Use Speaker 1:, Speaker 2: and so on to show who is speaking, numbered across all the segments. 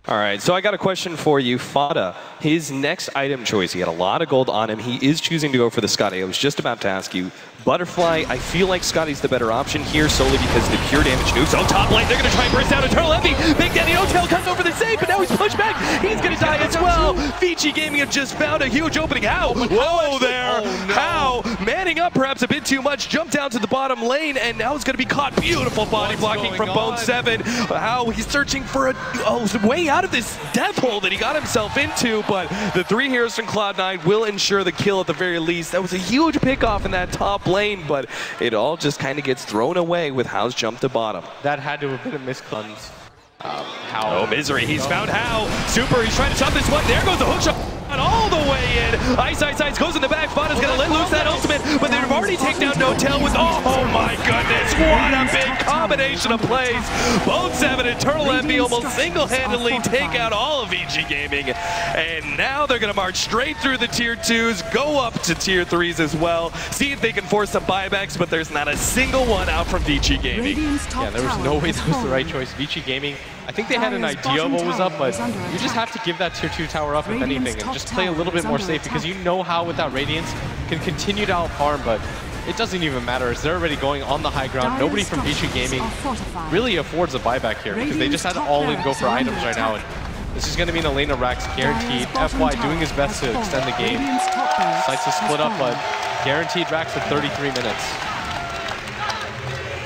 Speaker 1: All right, so I got a question for you. Fada, his next item choice, he had a lot of gold on him. He is choosing to go for the Scotty. I was just about to ask you. Butterfly, I feel like Scotty's the better option here solely because the pure damage nukes. Oh, top lane, they're going to try and burst down Eternal Envy. Big Daddy Otail comes over the save, but now he's pushed back. He's going to die as well. Vici Gaming have just found a huge opening. How? Whoa there. How? Manning up perhaps a bit too much. Jump down to the bottom lane, and now he's going to be caught. Beautiful body blocking from Bone7. How? He's searching for a way out of this death hole that he got himself into, but the 3 heroes from Cloud9 will ensure the kill at the very least. That was a huge pickoff in that top lane, but it all just kind of gets thrown away with How's jump to bottom.
Speaker 2: That had to have been a miscleanse.
Speaker 1: How? Oh, Misery, he's found How. Super, he's trying to stop this one. There goes the hookshot. All the way in. Ice goes in the back. Fada's going to let loose that ultimate, but they've already taken down No-Tail with, oh my goodness, what a big combination of plays. Bone7 and Eternal Envy almost single-handedly take out all of Vici Gaming, and now they're going to march straight through the tier 2s, go up to tier 3s as well, see if they can force some buybacks, but there's not a single one out from Vici Gaming.
Speaker 2: Yeah, there was no way that was the right choice. Vici Gaming, I think they had an idea of what was up, but you just have to give that tier 2 tower up if anything, and just play a little bit more safe, because you know how without Radiance can continue to out-farm, but it doesn't even matter as they're already going on the high ground. Nobody from Vici Gaming really affords a buyback here, because they just had to all-in go for items right now, and this is going to mean Elena Rax guaranteed. FY doing his best to extend the game. Decides to split up, but guaranteed Rax at 33 minutes.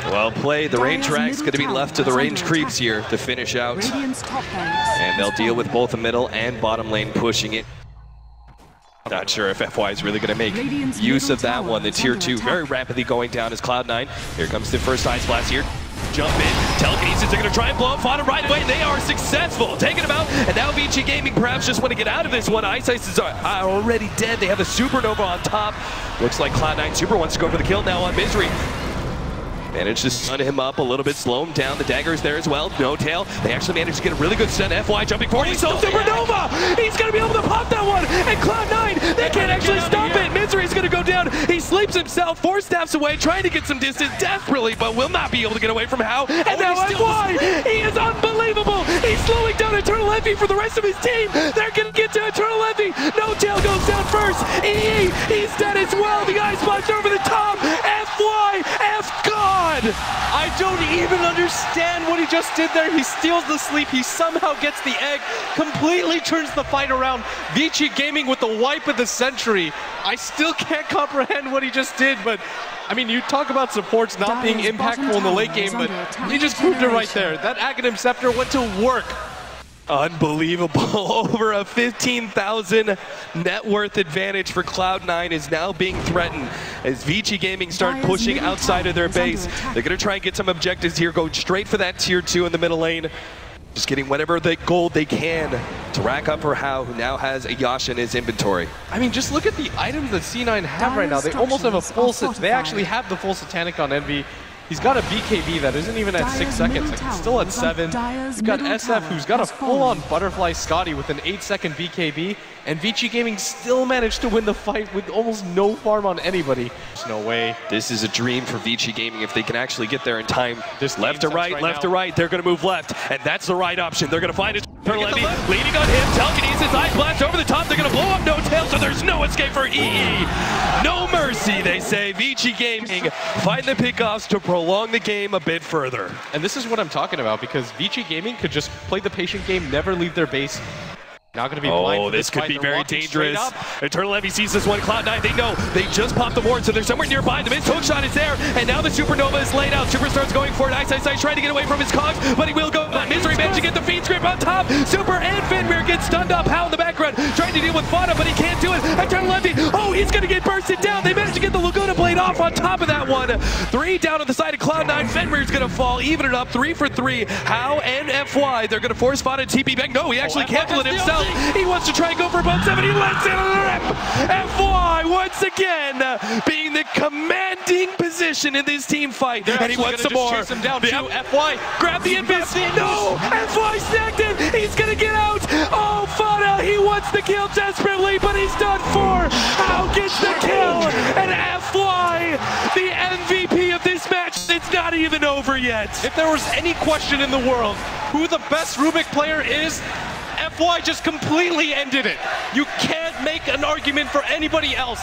Speaker 1: Well played. The range rack's going to be left to the range creeps here to finish out. And they'll deal with both the middle and bottom lane pushing it. Not sure if FY is really going to make use of that one. The tier 2 very rapidly going down as Cloud9. Here comes the first Ice Blast here. Jump in. Telekinesis, they're going to try and blow up Fada right away. They are successful. Taking him out. And now Vici Gaming perhaps just want to get out of this one. Ice is already dead. They have a Supernova on top. Looks like Cloud9 Super wants to go for the kill now on Misery. Managed to stun him up a little bit, slow him down. The dagger's there as well. No-Tail. They actually managed to get a really good stun. FY jumping forward. He's so Supernova! He's going to be able to pop that one! And Cloud9, they can't actually stop it! Misery's going to go down. He sleeps himself 4 steps away, trying to get some distance desperately, but will not be able to get away from How. And now FY! He is unbelievable! He's slowing down Eternal Envy for the rest of his team! They're going to get to Eternal Envy! No-Tail goes down first! EE, he's dead as well! The Ice Blast over the top! FY! F-God!
Speaker 2: I don't even understand what he just did there. He steals the sleep, he somehow gets the egg, completely turns the fight around. Vici Gaming with the wipe of the century. I still can't comprehend what he just did, but I mean, you talk about supports not being impactful in the late game, but he just proved it right there. That Aghanim Scepter went to work.
Speaker 1: Unbelievable. Over a 15,000 net worth advantage for Cloud9 is now being threatened as Vici Gaming start pushing outside of their base. They're going to try and get some objectives here, go straight for that tier 2 in the middle lane. Just getting whatever the gold they can to rack up for How, who now has a Yasha in his inventory.
Speaker 2: I mean, just look at the items that C9 have right now. They almost have a full set. They actually have the full Satanic on Envy. He's got a BKB that isn't even at 6 seconds, like he's still at 7. You've got SF who's got a full-on Butterfly Scotty with an 8-second BKB, and Vici Gaming still managed to win the fight with almost no farm on anybody. There's no way.
Speaker 1: This is a dream for Vici Gaming if they can actually get there in time. This left to right, left to right, they're going to move left, and that's the right option. They're going to find it. Eternal Envy leaning on him, Telekinesis, Ice Blast over the top, they're going to blow up No-Tail, so there's no escape for EE. No mercy, they say. Vici Gaming find the pickoffs to prolong the game a bit further.
Speaker 2: And this is what I'm talking about, because Vici Gaming could just play the patient game, never leave their base. Now going to be blind.
Speaker 1: Oh, this could be very dangerous. Eternal Envy sees this one. Cloud9, they know. They just popped the ward, so they're somewhere nearby. The missed hook shot is there, and now the Supernova is laid out. Super starts going for it. Ice trying to get away from his cogs, but he will go. Misery managed to get the feed script on top. Super and Fenrir get stunned up. How in the background, trying to deal with Fada, but he can't do it. Eternal Envy, oh, he's going to get bursted down. They managed to get the Laguna Blade off on top of that one. 3 down on the side of Cloud9. Fenrir's going to fall, even it up 3 for 3. How and FY, they're going to force Fada to TP back. No, he actually canceled it himself. He wants to try and go for Bone7. He lets it rip. FY once again being the commanding position in this team fight. And he wants some more.
Speaker 2: Chase him down too. FY
Speaker 1: grab the invis. No, FY snagged him. He's gonna get out. Oh, Fada, he wants the kill desperately, but he's done for. How gets the kill? And FY, the MVP of this match. It's not even over yet.
Speaker 2: If there was any question in the world who the best Rubick player is, FY just completely ended it. You can't make an argument for anybody else.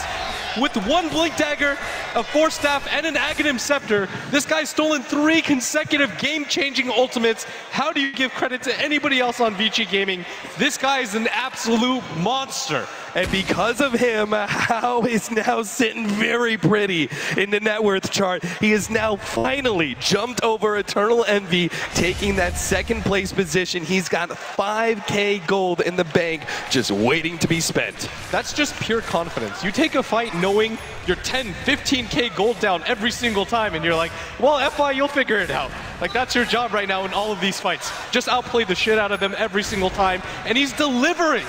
Speaker 2: With one Blink Dagger, a Force Staff, and an Aghanim Scepter, this guy's stolen 3 consecutive game-changing ultimates. How do you give credit to anybody else on Vici Gaming? This guy is an absolute monster.
Speaker 1: And because of him, Hao is now sitting very pretty in the net worth chart. He has now finally jumped over Eternal Envy, taking that second place position. He's got 5K gold in the bank, just waiting to be spent.
Speaker 2: That's just pure confidence. You take a fight knowing you're 10, 15K gold down every single time, and you're like, well, FI, you'll figure it out. Like, that's your job right now in all of these fights. Just outplay the shit out of them every single time, and he's delivering.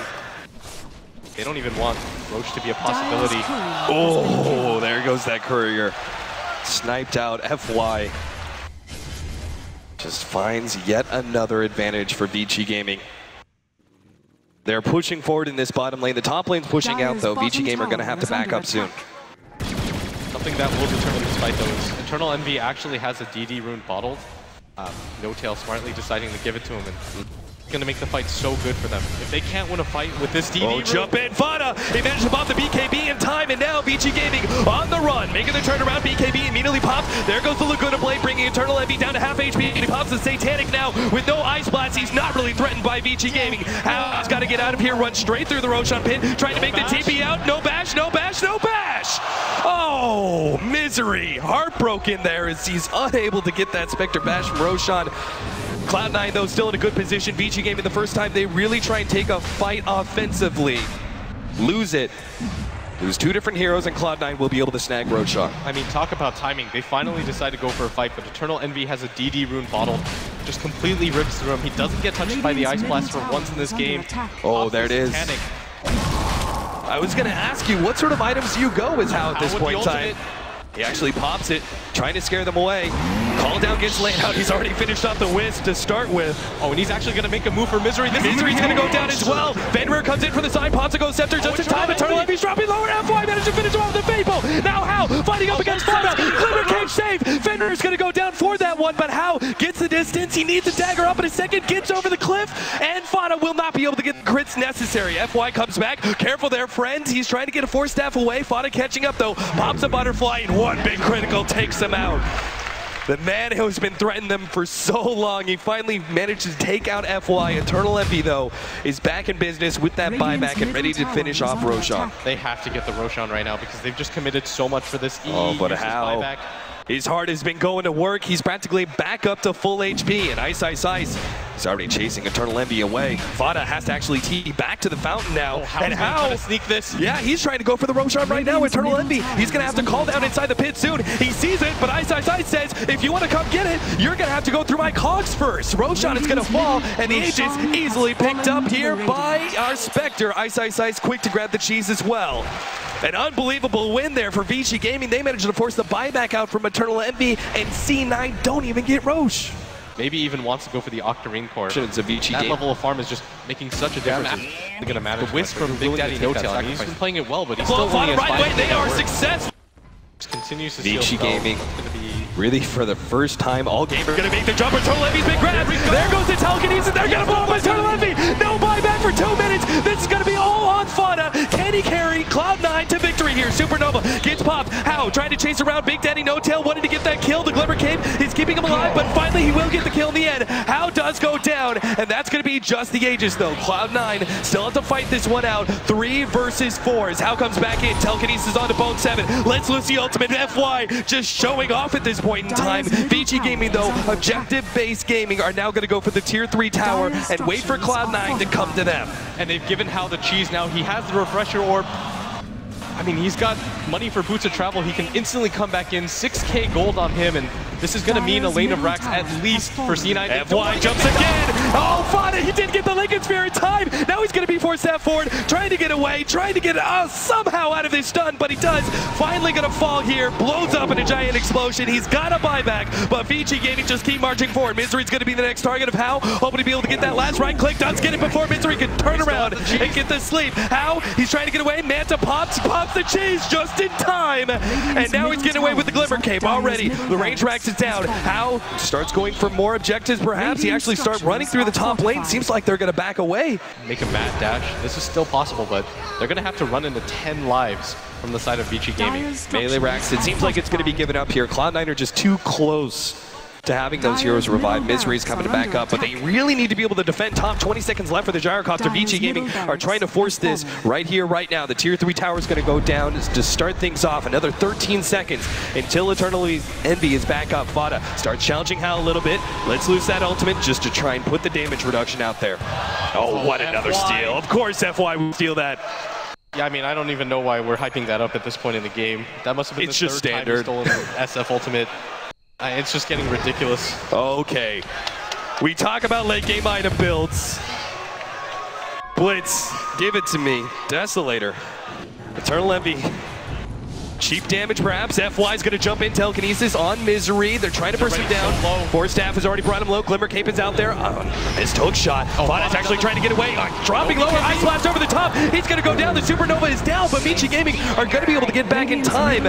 Speaker 2: They don't even want Roche to be a possibility.
Speaker 1: Oh, there goes that courier. Sniped out. FY just finds yet another advantage for Vici Gaming. They're pushing forward in this bottom lane. The top lane's pushing out, though. Vici Gaming are going to have to back up soon.
Speaker 2: Something that will determine this fight, though, is Eternal Envy actually has a DD rune bottled. No Tail smartly deciding to give it to him, and going to make the fight so good for them. If they can't win a fight with this DD rune,
Speaker 1: jump in, Fada! He managed to pop the BKB in time, and now Vici Gaming on the run, making the turnaround. BKB immediately pops. There goes the Laguna Blade, bringing Eternal Envy down to half HP, and he pops the Satanic now with no Ice Blast. He's not really threatened by Vici Gaming. Hao's got to get out of here, run straight through the Roshan pit, trying to make the TP out. No bash, no bash, no bash! Oh, misery. Heartbroken there as he's unable to get that Spectre bash from Roshan. Cloud9, though, still in a good position. Vici Gaming, the first time they really try and take a fight offensively. Lose it. Lose 2 different heroes, and Cloud9 will be able to snag Roshan.
Speaker 2: I mean, talk about timing. They finally decide to go for a fight, but Eternal Envy has a DD rune bottled. Just completely rips through him. He doesn't get touched by the Ice Blast for once in this game.
Speaker 1: Oh, there it is. I was going to ask you, what sort of items do you go with Hao at this point in time? He actually pops it, trying to scare them away. Call down gets laid out. He's already finished off the Wisp to start with.
Speaker 2: Oh, and he's actually going to make a move for Misery.
Speaker 1: Misery's going to go down as well. Fenrir comes in for the side. Pops a Ghost Scepter just in time. Eternal Envy's dropping lower. FY managed to finish him off with the Fable. Now Hao fighting up against Fada. Glimmer Cage save. Fenrir's going to go down for that one, but Hao gets the distance. He needs a dagger up in a second. Gets over the cliff, and Fada will not be able to get the crits necessary. FY comes back. Careful there, friends. He's trying to get a Force Staff away. Fada catching up, though. Pops a Butterfly, and one big critical takes him out. The man who's been threatening them for so long, he finally managed to take out FY. Eternal Envy, though, is back in business with that buyback and ready to finish off Roshan.
Speaker 2: They have to get the Roshan right now because they've just committed so much for this
Speaker 1: but Hao,
Speaker 2: buyback.
Speaker 1: His heart has been going to work. He's practically back up to full HP, and Ice is already chasing Eternal Envy away. Fada has to actually tee back to the fountain now.
Speaker 2: And Hao sneak this.
Speaker 1: Yeah, he's trying to go for the Roshan right now. Eternal Envy, he's going to have to call down inside the pit soon. He sees it, but Ice says, if you want to come get it, you're going to have to go through my cogs first. Roshan is going to fall, and the Aegis easily picked up here by our Spectre. Ice quick to grab the cheese as well. An unbelievable win there for Vici Gaming. They managed to force the buyback out from Eternal Envy, and C9 don't even get Roche.
Speaker 2: Maybe even wants to go for the Octarine core. That level of farm is just making such a difference. It's going to matter. The Wisp from Big Daddy No Tail. He's been playing it well, but he's still only
Speaker 1: right away. They are successful.
Speaker 2: Continues to
Speaker 1: Vici Gaming. Really, for the first time, all game are going to make the jump. Eternal Envy's big grab. There goes the telekinesis. They're going to blow up Eternal Envy. No buyback for 2 minutes. This is going to be all on Fada. Can he carry Cloud9 to victory here? Supernova gets popped. Hao trying to chase around Big Daddy No Tail, wanted to get that kill. The Glimmer Cave is keeping him alive, but finally he will get the kill in the end. Hao does go down, and that's going to be just the Aegis, though. Cloud9 still have to fight this one out. 3 versus 4 as Hao comes back in. Telekinesis onto Bone 7. Let's loose the ultimate. FY just showing off at this point in time. Vici Gaming, though, objective-based gaming, are now going to go for the tier 3 tower and wait for Cloud9 to come to them.
Speaker 2: And they've given Hao the cheese now. He has the refresher orb. I mean, he's got money for boots of travel. He can instantly come back in. 6K gold on him, and this is going to mean a lane of racks at least for C9.
Speaker 1: FY jumps again. Oh, Fada, he didn't get the Lincoln Sphere in time. Now he's going to be forced force that forward, trying to get away, trying to get somehow out of this stun, but he does. Finally gonna fall here, blows up in a giant explosion. He's got a buyback, but VG Gaming just keep marching forward. Misery's gonna be the next target of How, hoping to be able to get that last right click. Does get it before Misery can turn around and get the sleep. How, he's trying to get away. Manta pops the cheese just in time, and now he's getting away with the Glimmer Cape already. The range racks is down. How starts going for more objectives, perhaps. He actually starts running through the top lane. Seems like they're gonna back away.
Speaker 2: Make a mad dash. This is still possible, but they're gonna have to run into 10 lives from the side of VG Gaming.
Speaker 1: Melee racks, it seems like it's gonna be given up here. Cloud9 are just too close to having those heroes revive. Misery's coming to back up, but they really need to be able to defend top. 20 seconds left for the Gyrocopter. VG Gaming are trying to force this right here, right now. The tier 3 tower is going to go down to start things off. Another 13 seconds until Eternal's Envy is back up. Fada starts challenging Hal a little bit. Let's loose that ultimate just to try and put the damage reduction out there. Oh, what another steal. Of course FY will steal that.
Speaker 2: Yeah, I mean, I don't even know why we're hyping that up at this point in the game. That must have been the third time he's stolen SF ultimate. It's just getting ridiculous.
Speaker 1: Okay. We talk about late game item builds. Blitz, give it to me. Desolator. Eternal Envy. Cheap damage perhaps. FY's going to jump in telekinesis on Misery. They're trying to burst him down. Force Staff has already brought him low. Glimmer Cape is out there. Missed hook shot. Fada's actually trying to get away. Dropping lower. Ice Blast over the top. He's going to go down. The Supernova is down, but VG Gaming are going to be able to get back in time.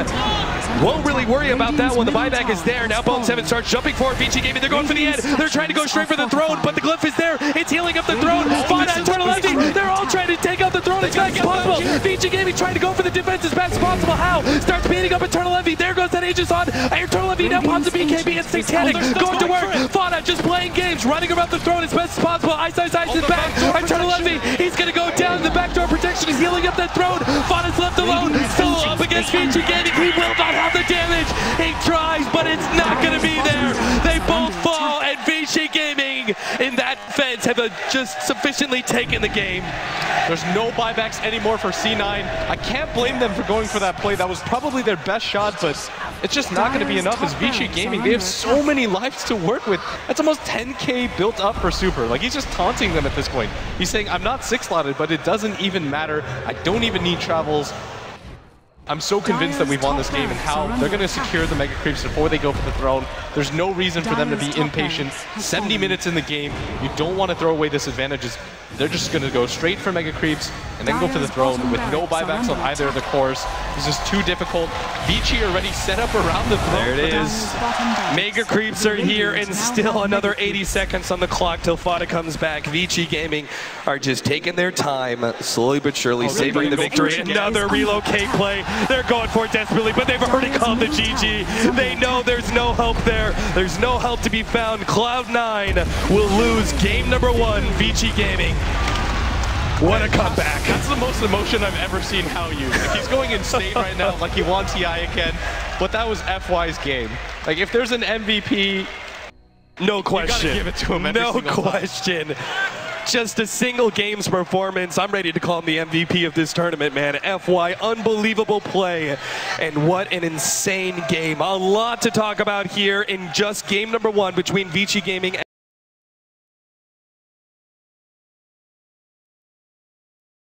Speaker 1: Won't really worry about that one. The buyback is there. Now Bone 7 starts jumping forward. VG Gaming, they're going for the end. They're trying to go straight for the throne, but the glyph is there. It's healing up the throne. Fada, Eternal Envy, they're all trying to take out the throne as fast as possible. VG Gaming trying to go for the defense as fast as possible. How? Starts beating up Eternal Envy. There goes that Aegis on. Eternal Envy now pops the BKB and Satanic. Going to work. Fada just playing games, running around the throne as best as possible. Ice is back. Eternal Envy, he's going to go down in the backdoor protection. He's healing up that throne. Fada's left alone. Still up against VG Gaming. He will not have the damage. He tries, but it's not going to be there. They both fall, and VG Gaming in that fence have just sufficiently taken the game.
Speaker 2: There's no buybacks anymore for C9. I can't blame them for going for that play. That was probably their best shot, but it's just not going to be enough as VG Gaming. They have so many lives to work with. That's almost 10k built up for Super. Like, he's just taunting them at this point. He's saying, I'm not 6-slotted, but it doesn't even matter. I don't even need travels. I'm so convinced that we've won this game, and how they're going to secure the Mega Creeps before they go for the throne. There's no reason for them to be impatient. 70 minutes in the game. You don't want to throw away this advantage. They're just going to go straight for Mega Creeps and then go for the throne with no buybacks on either of the cores. This is too difficult. Vici already set up around the throne.
Speaker 1: There it is. Mega Creeps are here, and still another 80 seconds on the clock till Fada comes back. VG Gaming are just taking their time, slowly but surely savoring the victory. Another relocate play. They're going for it desperately, but they've already called the GG. They know there's no help there. There's no help to be found. Cloud9 will lose game number 1, VG Gaming. What a comeback.
Speaker 2: That's the most emotion I've ever seen How use. Like, he's going insane right now, like he wants TI again. But that was FY's game. Like, if there's an MVP,
Speaker 1: no question.
Speaker 2: You gotta give it to him every single
Speaker 1: question. Just a single game's performance. I'm ready to call him the MVP of this tournament, man. FY, unbelievable play. And what an insane game. A lot to talk about here in just game number 1 between VG Gaming and